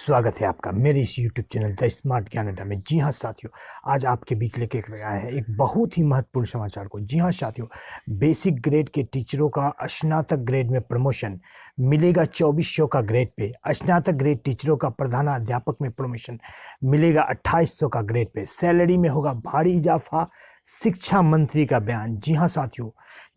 स्वागत है आपका मेरे इस YouTube चैनल द स्मार्ट ज्ञान अड्डा में। जी हाँ साथियों, आज आपके बीच लेके आया है एक बहुत ही महत्वपूर्ण समाचार को। जी हाँ साथियों, बेसिक ग्रेड के टीचरों का स्नातक ग्रेड में प्रमोशन मिलेगा 2400 का ग्रेड पे। स्नातक ग्रेड टीचरों का प्रधानाध्यापक में प्रमोशन मिलेगा 2800 का ग्रेड पे। सैलरी में होगा भारी इजाफा, शिक्षा मंत्री का बयान। जी हाँ साथियों,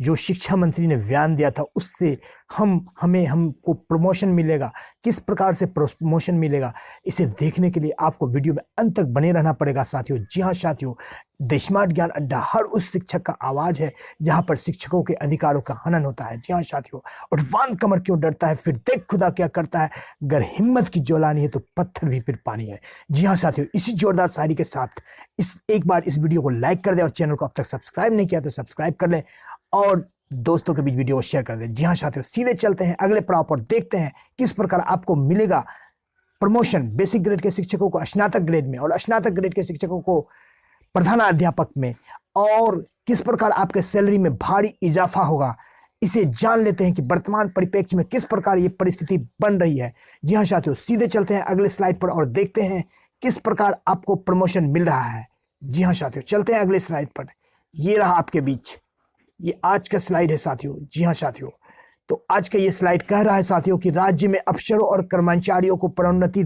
जो शिक्षा मंत्री ने बयान दिया था उससे हमको प्रमोशन मिलेगा। किस प्रकार से प्रमोशन मिलेगा, इसे देखने के लिए आपको वीडियो में अंत तक बने रहना पड़ेगा साथियों। जी हाँ साथियों, द स्मार्ट ज्ञान अड्डा हर उस शिक्षक का आवाज है जहां पर शिक्षकों के अधिकारों का हनन होता है। जी हाँ साथियों, उठवान कमर क्यों डरता है, फिर देख खुदा क्या करता है, अगर हिम्मत की ज्वालानी है तो पत्थर भी फिर पानी है। जी हाँ साथियों, इसी जोरदार शायरी के साथ एक बार इस वीडियो को लाइक कर दे और चैनल को अब तक सब्सक्राइब नहीं किया तो सब्सक्राइब कर ले और दोस्तों के बीच वीडियो को शेयर कर दें। जी हाँ साथियों, सीधे चलते हैं अगले पड़ाव पर, देखते हैं किस प्रकार आपको मिलेगा प्रमोशन बेसिक ग्रेड के शिक्षकों को स्नातक ग्रेड में और स्नातक ग्रेड के शिक्षकों को प्रधानाध्यापक में, और किस प्रकार आपके सैलरी में भारी इजाफा होगा। इसे जान लेते हैं कि वर्तमान परिप्रेक्ष्य में किस प्रकार ये परिस्थिति बन रही है। जी हाँ साथियों, सीधे चलते हैं अगले स्लाइड पर और देखते हैं किस प्रकार आपको प्रमोशन मिल रहा है। जी हाँ साथियों, चलते हैं अगले स्लाइड पर। ये रहा आपके बीच, ये आज का स्लाइड है साथियों। जी हाँ साथियों, तो आज का ये स्लाइड कह रहा है साथियों कि राज्य में अफसरों और कर्मचारियों को प्रोन्नति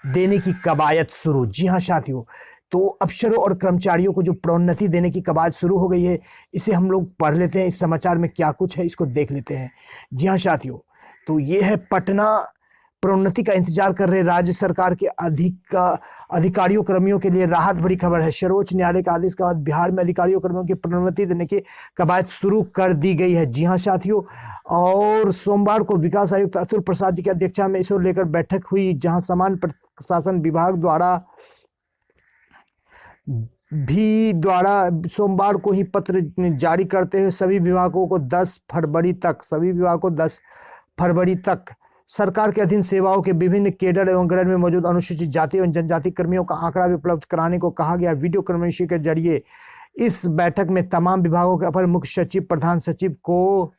देने की कवायद शुरू। जी हाँ साथियों, तो अफसरों और कर्मचारियों को जो प्रोन्नति देने की कवायद शुरू हो गई है, इसे हम लोग पढ़ लेते हैं। इस समाचार में क्या कुछ है इसको देख लेते हैं। जी हाँ साथियों, तो ये है पटना प्रोन्नति का इंतजार कर रहे राज्य सरकार के अधिकारियों कर्मियों के लिए राहत भरी खबर है। सर्वोच्च न्यायालय के आदेश के बाद बिहार में अधिकारियों कर्मियों की प्रोन्नति देने की कवायद शुरू कर दी गई है। जी हाँ साथियों, और सोमवार को विकास आयुक्त अतुल प्रसाद जी की अध्यक्षता में इसे लेकर बैठक हुई, जहां सामान्य प्रशासन विभाग द्वारा सोमवार को ही पत्र जारी करते हुए सभी विभागों को 10 फरवरी तक सरकार के अधीन सेवाओं के विभिन्न केडर एवं ग्रेड में मौजूद अनुसूचित जाति एवं जनजाति कर्मियों का आंकड़ा भी उपलब्ध कराने को कहा गया। वीडियो कॉन्फ्रेंसिंग के जरिए इस बैठक में तमाम विभागों के अपर मुख्य सचिव, प्रधान सचिव को,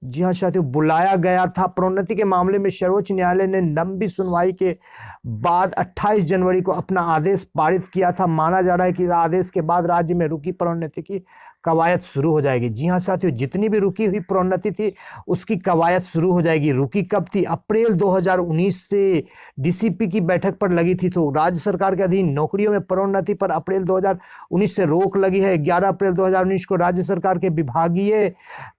जी हाँ साथियों, बुलाया गया था। प्रोन्नति के मामले में सर्वोच्च न्यायालय ने लंबी सुनवाई के बाद 28 जनवरी को अपना आदेश पारित किया था। माना जा रहा है कि आदेश के बाद राज्य में रुकी प्रोन्नति की कवायद शुरू हो जाएगी। जी हाँ साथियों, जितनी भी रुकी हुई प्रोन्नति थी उसकी कवायद शुरू हो जाएगी। रुकी कब थी? अप्रैल 2019 से डीसीपी की बैठक पर लगी थी। तो राज्य सरकार के अधीन नौकरियों में प्रोन्नति पर अप्रैल 2019 से रोक लगी है। 11 अप्रैल 2019 को राज्य सरकार के विभागीय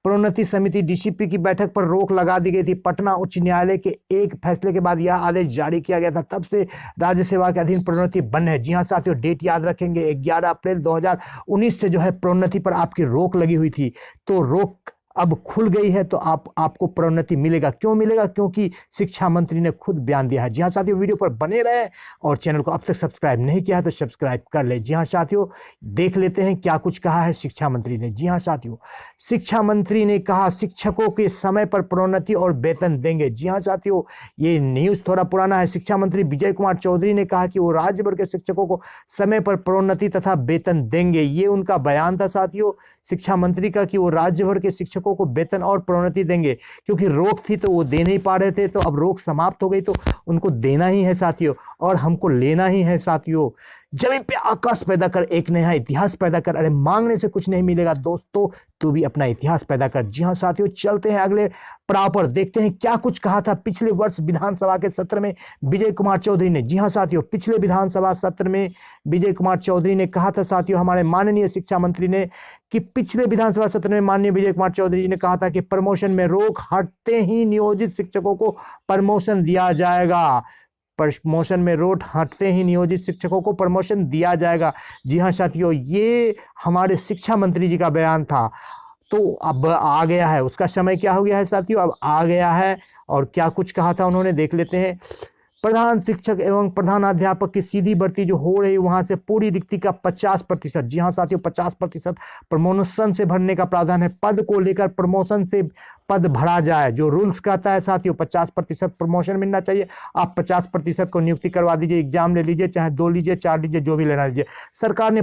प्रोन्नति समिति डीसीपी की बैठक पर रोक लगा दी गई थी। पटना उच्च न्यायालय के एक फैसले के बाद यह आदेश जारी किया गया था। तब से राज्य सेवा के अधीन प्रोन्नति बंद है। जी हाँ साथियों, डेट याद रखेंगे, 11 अप्रैल 2019 से जो है प्रोन्नति पर आपकी रोक लगी हुई थी, तो रोक अब खुल गई है, तो आपको प्रोन्नति मिलेगा। क्यों मिलेगा? क्योंकि शिक्षा मंत्री ने खुद बयान दिया है। जी हाँ साथियों, वीडियो पर बने रहे और चैनल को अब तक सब्सक्राइब नहीं किया है तो सब्सक्राइब कर ले। जी हाँ साथियों, देख लेते हैं क्या कुछ कहा है शिक्षा मंत्री ने। जी हाँ साथियों, शिक्षा मंत्री ने कहा शिक्षकों के समय पर प्रोन्नति और वेतन देंगे। जी हाँ साथियों, ये न्यूज थोड़ा पुराना है। शिक्षा मंत्री विजय कुमार चौधरी ने कहा कि वो राज्य भर के शिक्षकों को समय पर प्रोन्नति तथा वेतन देंगे। ये उनका बयान था साथियों, शिक्षा मंत्री का, कि वो राज्य भर के शिक्षकों को वेतन और प्रोन्नति देंगे। क्योंकि रोक थी तो वो दे नहीं पा रहे थे, तो अब रोक समाप्त हो गई तो उनको देना ही है साथियों, और हमको लेना ही है साथियों। जमीन पे आकाश पैदा कर, एक नया इतिहास पैदा कर। अरे मांगने से कुछ नहीं मिलेगा दोस्तों, तू भी अपना इतिहास पैदा कर। जी हाँ साथियों, चलते हैं अगले पड़ाव पर, देखते हैं क्या कुछ कहा था पिछले वर्ष विधानसभा के सत्र में विजय कुमार चौधरी ने। जी हाँ साथियों, पिछले विधानसभा सत्र में विजय कुमार चौधरी ने कहा था साथियों, हमारे माननीय शिक्षा मंत्री ने, कि पिछले विधानसभा सत्र में माननीय विजय कुमार चौधरी जी ने कहा था कि प्रमोशन में रोक हटते ही नियोजित शिक्षकों को प्रमोशन दिया जाएगा। प्रमोशन में रोक हटते ही नियोजित शिक्षकों को प्रमोशन दिया जाएगा। जी हाँ साथियों, ये हमारे शिक्षा मंत्री जी का बयान था। तो अब आ गया है, उसका समय क्या हो गया है साथियों, अब आ गया है। और क्या कुछ कहा था उन्होंने, देख लेते हैं। प्रधान शिक्षक एवं प्रधानाध्यापक की सीधी भर्ती जो हो रही, वहां से पूरी रिक्ति का 50%, जी हाँ साथियों, 50% प्रमोशन से भरने का प्रावधान है। पद को लेकर प्रमोशन से पद भरा जाए, जो रूल्स कहता है साथियों, 50% प्रमोशन मिलना चाहिए। आप 50% को नियुक्ति करवा दीजिए, एग्जाम ले लीजिए, चाहे 2 लीजिए, 4 लीजिए, जो भी लेना लीजिए। सरकार ने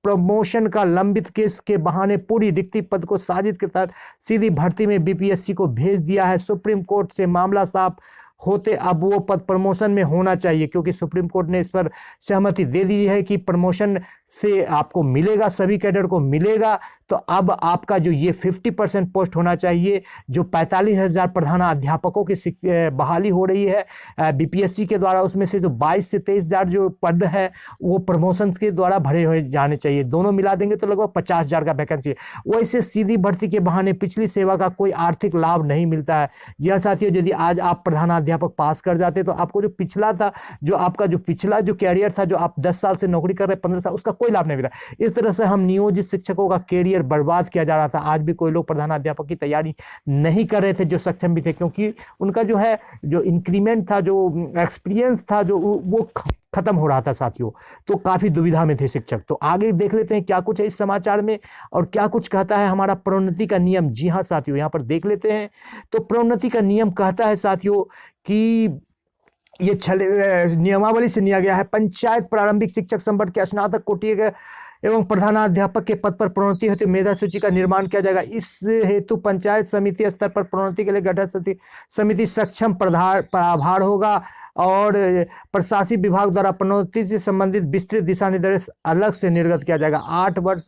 प्रमोशन का लंबित केस के बहाने पूरी रिक्ति पद को साजिश के तहत सीधी भर्ती में बीपीएससी को भेज दिया है। सुप्रीम कोर्ट से मामला साफ होते अब वो पद प्रमोशन में होना चाहिए, क्योंकि सुप्रीम कोर्ट ने इस पर सहमति दे दी है कि प्रमोशन से आपको मिलेगा, सभी कैडर को मिलेगा। तो अब आपका जो ये 50% पोस्ट होना चाहिए, जो 45,000 प्रधानाध्यापकों की बहाली हो रही है बीपीएससी के द्वारा, उसमें से जो 22 से 23,000 जो पद है वो प्रमोशन के द्वारा भरे हुए जाने चाहिए। दोनों मिला देंगे तो लगभग 50,000 का वैकेंसी है। वैसे सीधी भर्ती के बहाने पिछली सेवा का कोई आर्थिक लाभ नहीं मिलता है। जी हाँ साथियों, यदि आज आप प्रधानाध्यापक पास कर जाते तो आपको जो पिछला था, जो आपका जो पिछला जो कैरियर था, जो आप 10 साल से नौकरी कर रहे 15 साल, उसका कोई लाभ नहीं मिला। इस तरह से हम नियोजित शिक्षकों का कैरियर बर्बाद किया जा रहा था। आज भी कोई लोग प्रधानाध्यापक की तैयारी नहीं कर रहे थे जो सक्षम भी थे, क्योंकि उनका जो है जो इंक्रीमेंट था, जो एक्सपीरियंस था, जो वो खत्म हो रहा था साथियों। तो काफी दुविधा में थे शिक्षक। तो आगे देख लेते हैं क्या कुछ है इस समाचार में और क्या कुछ कहता है हमारा प्रोन्नति का नियम। जी हाँ साथियों, यहां पर देख लेते हैं। तो प्रोन्नति का नियम कहता है साथियों कि ये नियमावली से लिया गया है। पंचायत प्रारंभिक शिक्षक संवर्ग के स्नातक कोटि के एवं प्रधानाध्यापक के पद पर प्रोन्नति हेतु मेधा सूची का निर्माण किया जाएगा। इस हेतु पंचायत समिति स्तर पर प्रोन्नति के लिए गठित समिति सक्षम प्रभार होगा और प्रशासनिक विभाग द्वारा प्रोन्नति से संबंधित विस्तृत दिशा निर्देश अलग से निर्गत किया जाएगा। 8 वर्ष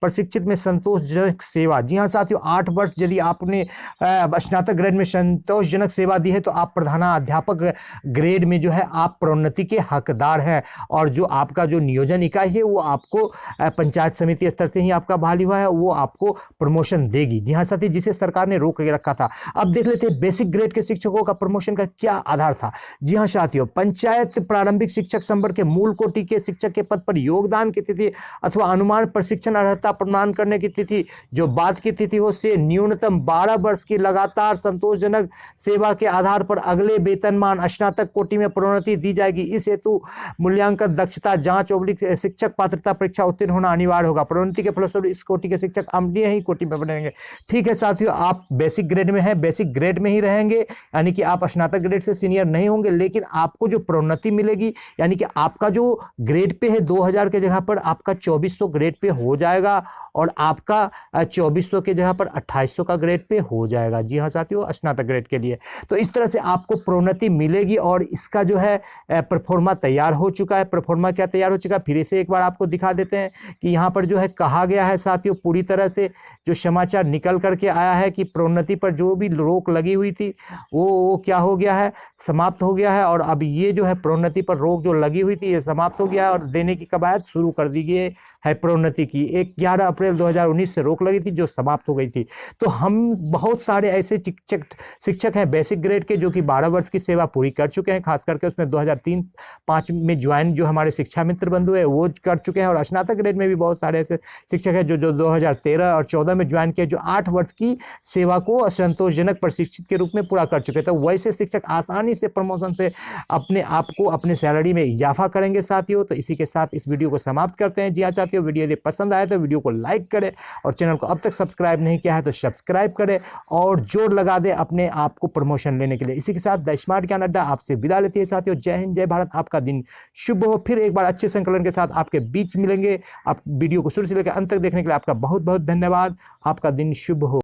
प्रशिक्षित में संतोषजनक सेवा। जी हाँ साथियों, 8 वर्ष यदि आपने स्नातक ग्रेड में संतोषजनक सेवा दी है तो आप प्रधानाध्यापक ग्रेड में जो है आप प्रोन्नति के हकदार हैं। और जो आपका जो नियोजन इकाई है वो आपको पंचायत समिति स्तर से ही आपका बहाली हुआ है, वो आपको प्रमोशन देगी। जी हाँ साथी, जिसे सरकार ने रोक के रखा था। अब देख लेते हैं बेसिक ग्रेड के शिक्षकों का प्रमोशन का क्या आधार था। जी हाँ साथियों, पंचायत प्रारंभिक शिक्षक संवर्ग के मूल कोटि के शिक्षक के पद पर योगदान की तिथि अथवा अनुमान प्रशिक्षण अर्हता प्रदान करने की तिथि जो बाद की तिथि हो से न्यूनतम 12 वर्ष की लगातार संतोषजनक सेवा के आधार पर अगले वेतनमान स्नातक कोटि में प्रोन्नति दी जाएगी। इस हेतु मूल्यांकन दक्षता जांच / शिक्षक पात्रता परीक्षा उत्तीर्ण होना अनिवार्य होगा। प्रोन्नति के फलस्वरूप इस कोटि के शिक्षक अम्लीय ही कोटि में बनेंगे। ठीक है साथियों, आप बेसिक ग्रेड में हैं, बेसिक ग्रेड में ही रहेंगे, यानी कि आप स्नातक ग्रेड से सीनियर नहीं होंगे, लेकिन आपको जो प्रोन्नति मिलेगी यानी कि आपका जो ग्रेड पे है 2000 के जगह पर आपका 2400 ग्रेड पे हो जाएगा और आपका 2400 के जगह पर 2800 का ग्रेड पे हो जाएगा। जी हाँ साथियों, स्नातक ग्रेड के लिए। तो इस तरह से आपको प्रोन्नति मिलेगी और इसका जो है परफॉर्मा तैयार हो चुका है। परफॉर्मा क्या तैयार हो चुका है, फिर से एक बार आपको दिखा देते हैं कि यहाँ पर जो है कहा गया है साथियों, पूरी तरह से जो समाचार निकल करके आया है कि प्रोन्नति पर जो भी रोक लगी हुई थी वो क्या हो गया है, समाप्त हो गया है। और अब ये जो है प्रोन्नति पर रोक जो लगी हुई थी ये समाप्त हो गया और देने की कवायद शुरू कर दी गई है प्रोन्नति की। 11 अप्रैल 2019 से रोक लगी थी जो समाप्त हो गई थी। तो हम बहुत सारे ऐसे शिक्षक हैं बेसिक ग्रेड के जो कि 12 वर्ष की सेवा पूरी कर चुके हैं, खास करके उसमें 2003-05 में ज्वाइन जो हमारे शिक्षा मित्र बंधु है वो कर चुके हैं। और स्नातक ग्रेड में भी बहुत सारे ऐसे शिक्षक हैं जो 2013 और 14 में ज्वाइन किए, जो 8 वर्ष की सेवा को संतोषजनक प्रशिक्षित के रूप में पूरा कर चुके। तो वैसे शिक्षक आसानी से प्रमोशन से अपने आप को अपने सैलरी में इजाफा करेंगे साथियों। तो इसी के साथ इस वीडियो को समाप्त करते हैं। जी हाँ साथियों, वीडियो यदि पसंद आए तो वीडियो को लाइक करें और चैनल को अब तक सब्सक्राइब नहीं किया है तो सब्सक्राइब करें और जोर लगा दें अपने आप को प्रमोशन लेने के लिए। इसी के साथ द स्मार्ट ज्ञान अड्डा आपसे विदा लेती है साथियों। जय हिंद, जय भारत, आपका दिन शुभ हो। फिर एक बार अच्छे संकलन के साथ आपके बीच मिलेंगे। आप वीडियो को शुरू से लेकर अंत तक देखने के लिए आपका बहुत बहुत धन्यवाद। आपका दिन शुभ हो।